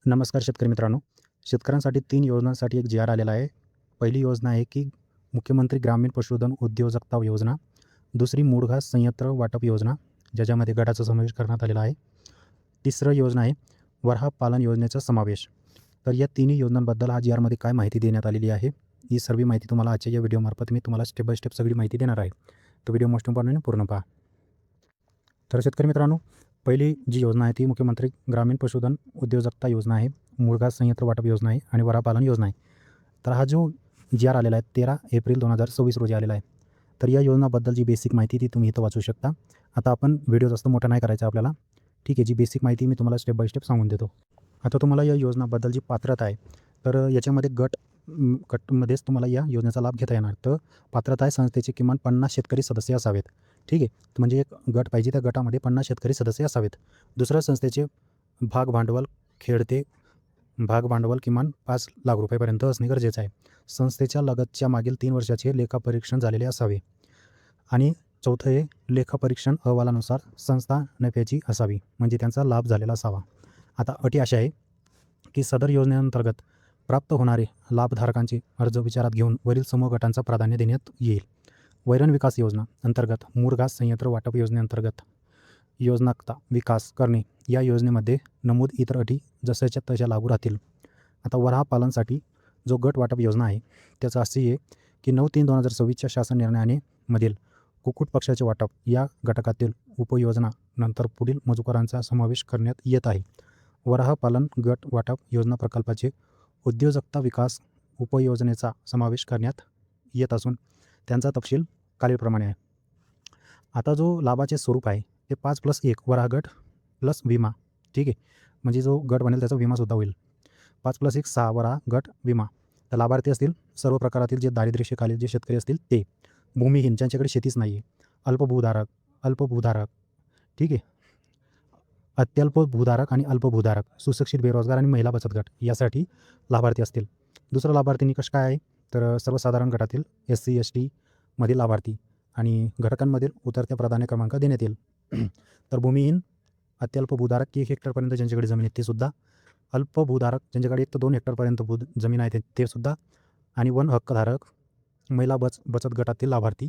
नमस्कार शेतकरी मित्रांनो. शेतकऱ्यांसाठी 3 योजनांसाठी एक जी-आर आलेला आहे. पहिली योजना आहे की मुख्यमंत्री ग्रामीण पशुधन उद्योजकता योजना. दुसरी मूळ घास संयंत्र वाटप योजना, ज्याच्यामध्ये गटाचा समावेश करण्यात आलेला आहे. तिसरं योजना आहे वराह पालन योजनेचा समावेश. तर या तिन्ही योजनांबद्दल हा जी-आरमध्ये काय माहिती देण्यात आलेली आहे, ही सर्व माहिती तुम्हाला आजच्या या व्हिडिओमार्फत मी तुम्हाला स्टेप बाय स्टेप सगळी माहिती देणार आहे. तो व्हिडिओ मोस्ट इम्पॉर्टंट पूर्ण पहा. तर शेतकरी मित्रांनो, पहिली जी योजना आहे ती मुख्यमंत्री ग्रामीण पशुधन उद्योजकता योजना आहे, मूळ घास संयंत्र वाटप योजना आहे आणि वराह पालन योजना आहे. तर हा जो जी-आर आलेला आहे 13 एप्रिल 2026 रोजी आलेला आहे. तर या योजनाबद्दल जी बेसिक माहिती ती तुम्ही इथं वाचू शकता. आता आपण व्हिडिओ जास्त मोठा नाही करायचा आपल्याला. ठीक आहे, जी बेसिक माहिती मी तुम्हाला स्टेप बाय स्टेप सांगून देतो. आता तुम्हाला या योजनाबद्दल जी पात्रता आहे, तर याच्यामध्ये गटमध्येच तुम्हाला या योजनेचा लाभ घेता येणार. तर पात्रता आहे संस्थेचे किमान 50 शेतकरी सदस्य असावेत. ठीक आहे, म्हणजे एक गट पाहिजे, त्या गटामध्ये 50 शेतकरी सदस्य असावेत. दुसऱ्या संस्थेचे भाग भांडवल किमान 5 लाख रुपयापर्यंत असणे गरजेचं आहे. संस्थेच्या लगतच्या मागील 3 वर्षाचे लेखापरीक्षण झालेले असावे. आणि चौथं आहे लेखापरीक्षण अहवालानुसार संस्था नफ्याची असावी, म्हणजे त्यांचा लाभ झालेला असावा. आता अटी अशा आहे की सदर योजनेअंतर्गत प्राप्त होणारे लाभधारकांचे अर्ज विचारात घेऊन वरील समूह गटांचा प्राधान्य देण्यात येईल. वैरण विकास योजना अंतर्गत मूळ घास संयंत्र वाटप योजनेअंतर्गत योजनाकता विकास करणे या योजनेमध्ये नमूद इतर अटी जशाच्या तशा लागू राहतील. आता वराह पालनसाठी जो गट वाटप योजना आहे त्याचं अशी आहे की 9/3/2026च्या शासन निर्णयाने मधील कुक्कुट पक्षाचे वाटप या घटकातील उपयोजना नंतर पुढील मजुरांचा समावेश करण्यात येत आहे. वराह पालन गट वाटप योजना प्रकल्पाचे उद्योजकता विकास उपयोजनेचा समावेश करण्यात येत असून त्यांचा तपशील खालीलप्रमाणे आहे. आता जो लाभाचे स्वरूप आहे ते 5+1 वराह गट प्लस विमा. ठीक आहे, म्हणजे जो गट बनेल त्याचा विमासुद्धा होईल. 5+1 6 वराह गट विमा. तर लाभार्थी असतील सर्व प्रकारातील जे दारिद्र्यरेषेखालील जे शेतकरी असतील ते, भूमिहीन ज्यांच्याकडे शेतीच नाही आहे, अल्पभूधारक ठीक आहे, अत्यल्प भूधारक आणि अल्पभूधारक, सुशिक्षित बेरोजगार आणि महिला बचत गट यासाठी लाभार्थी असतील. दुसरा लाभार्थी निकष काय आहे, तर सर्वसाधारण गटातील SC ST मधील लाभार्थी आणि घटकांमधील उतरत्या प्राधान्य क्रमांक देण्यात येईल. तर भूमिहीन, अत्यल्प भूधारक की 1 हेक्टरपर्यंत ज्यांच्याकडे जमीन आहे ते सुद्धा, अल्पभूधारक ज्यांच्याकडे 1 ते 2 हेक्टरपर्यंत जमीन आहे ते सुद्धा, आणि वन हक्कधारक महिला बचत गटातील लाभार्थी.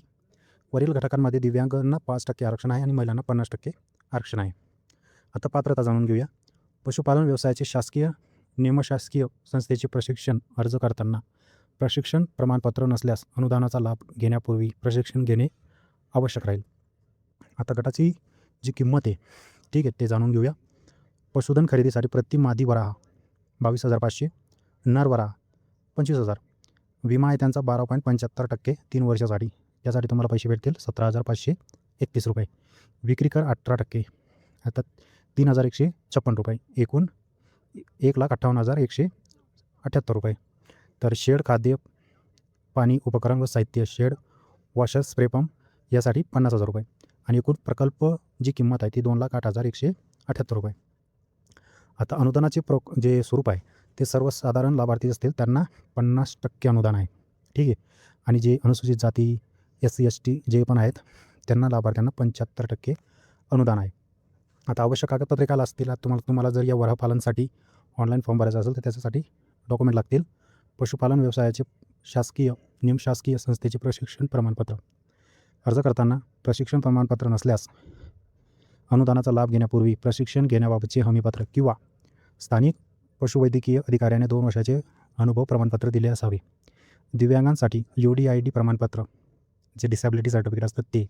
वरील घटकांमध्ये दिव्यांगांना 5% आरक्षण आहे आणि महिलांना 50% आरक्षण आहे. आता पात्रता जाणून घेऊया. पशुपालन व्यवसायाचे शासकीय निमशासकीय संस्थेचे प्रशिक्षण अर्ज करताना प्रशिक्षण प्रमाणपत्र नसल्यास अनुदानाचा लाभ घेण्यापूर्वी प्रशिक्षण घेणे आवश्यक राहील. आता गटाची जी किंमत आहे ठीक आहे ते जाणून घेऊया. पशुधन खरेदीसाठी प्रति मादी वराह 22,500, नर वराह 25,000. विमा आहे त्यांचा 12.75% 3 वर्षासाठी. त्यासाठी तुम्हाला पैसे भेटतील 17,531 रुपये. विक्री कर 18%, आता 3,156 रुपये. एकूण 1,58,178 रुपये. तर शेड, खाद्य, पाणी, उपकरण व साहित्य, शेड, वॉशर, स्प्रे पंप यासाठी 50,000 रुपये. आणि एकूण प्रकल्प जी किंमत आहे ती 2,08,178 रुपये. आता अनुदानाचे जे स्वरूप आहे ते सर्वसाधारण लाभार्थी असतील त्यांना 50% अनुदान आहे. ठीक आहे, आणि जे अनुसूचित जाती, SC ST जे पण आहेत त्यांना लाभार्थ्यांना 75% अनुदान आहे. आता आवश्यक कागदपत्रे काय असतील, तुम्हाला जर या वराह पालनसाठी ऑनलाईन फॉर्म भरायचा असेल तर त्याच्यासाठी डॉक्युमेंट लागतील. पशुपालन व्यवसायाचे शासकीय निमशासकीय संस्थेचे प्रशिक्षण प्रमाणपत्र. अर्ज करताना प्रशिक्षण प्रमाणपत्र नसल्यास अनुदानाचा लाभ घेण्यापूर्वी प्रशिक्षण घेण्याबाबतचे हमीपत्र किंवा स्थानिक पशुवैद्यकीय अधिकाऱ्याने 2 वर्षाचे अनुभव प्रमाणपत्र दिले असावे. दिव्यांगांसाठी UDID प्रमाणपत्र जे डिसॅबिलिटी सर्टिफिकेट असतात ते.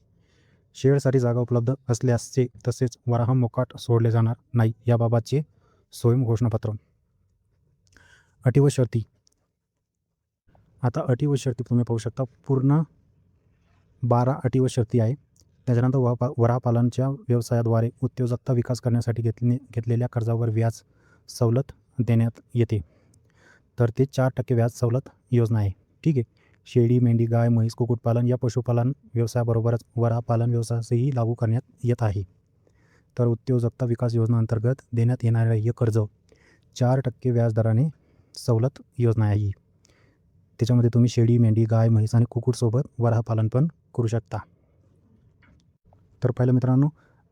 शेडसाठी जागा उपलब्ध असल्यासचे तसेच वराह मोकाट सोडले जाणार नाही याबाबतचे स्वयं घोषणापत्र. अटी व शर्ती. आता अटी व शर्ती तुम्ही पाहू शकता. पूर्ण 12 अटी व शर्ती आहे. त्याच्यानंतर वराह पालनच्या व्यवसायाद्वारे उद्योजकता विकास करण्यासाठी घेतलेल्या कर्जावर व्याज सवलत देण्यात येते. तर ते 4% व्याज सवलत योजना आहे. ठीक आहे, शेळी, मेंढी, गाय, म्हैस, कुक्कुटपालन या पशुपालन व्यवसायाबरोबरच वराह पालन व्यवसायासही लागू करण्यात येत आहे. तर उद्योजकता विकास योजना अंतर्गत देण्यात येणारे हे कर्ज 4% व्याजदराने सवलत योजना आहे. त्याच्यामध्ये तुम्ही शेळी, मेंढी, गाय, म्हैस आणि कुक्कुटसोबत वराह पालन पण करू शकता. तर पहिलं मित्रांनो,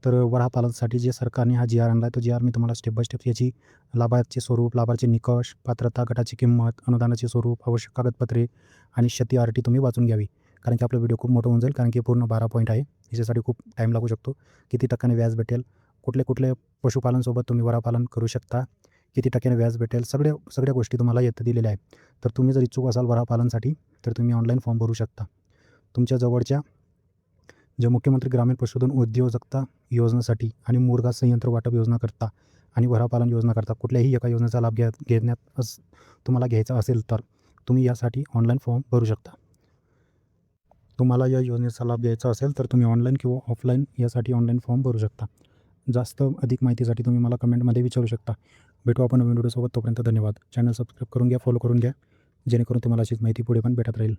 तर वराहपालनसाठी जे सरकारने हा जी-आर आणला आहे, तो जी-आर मी तुम्हाला स्टेप बाय स्टेप याची लाभाचे स्वरूप, लाभाचे निकष, पात्रता, गटाची किंमत, अनुदानाचे स्वरूप, आवश्यक कागदपत्रे आणि क्षती आरटी तुम्ही वाचून घ्यावी. कारण की आपला व्हिडिओ खूप मोठा होऊन जाईल, कारण की पूर्ण 12 पॉईंट आहे. याच्यासाठी खूप टाईम लागू शकतो. किती टक्क्याने व्याज भेटेल, कुठले पशुपालनसोबत तुम्ही वराहपालन करू शकता, किती टक्क्याने व्याज भेटेल, सगळ्या गोष्टी तुम्हाला येथे दिलेल्या आहेत. तर तुम्ही जर इच्छुक असाल वराहपालनसाठी तर तुम्ही ऑनलाईन फॉर्म भरू शकता. तुमच्या जवळच्या जे मुख्यमंत्री ग्रामीण पशुधन उद्योजकता योजनेसाठी आणि मुरघा संयंत्र वाटप योजनाकरता आणि वराहपालन योजनाकरता कुठल्याही एका योजनेचा लाभ घेण्यात तुम्हाला घ्यायचा असेल तर तुम्ही यासाठी ऑनलाईन फॉर्म भरू शकता. तुम्हाला या योजनेचा लाभ घ्यायचा असेल तर तुम्ही ऑनलाईन किंवा ऑफलाईन यासाठी ऑनलाईन फॉर्म भरू शकता. जास्त अधिक माहितीसाठी तुम्ही मला कमेंटमध्ये विचारू शकता. भेटू आपण नवीन व्हिडिओसोबत. तोपर्यंत धन्यवाद. चॅनल सबस्क्राईब करून घ्या, फॉलो करून घ्या, जेणेकरून तुम्हाला अशीच माहिती पुढे पण भेटत राहील.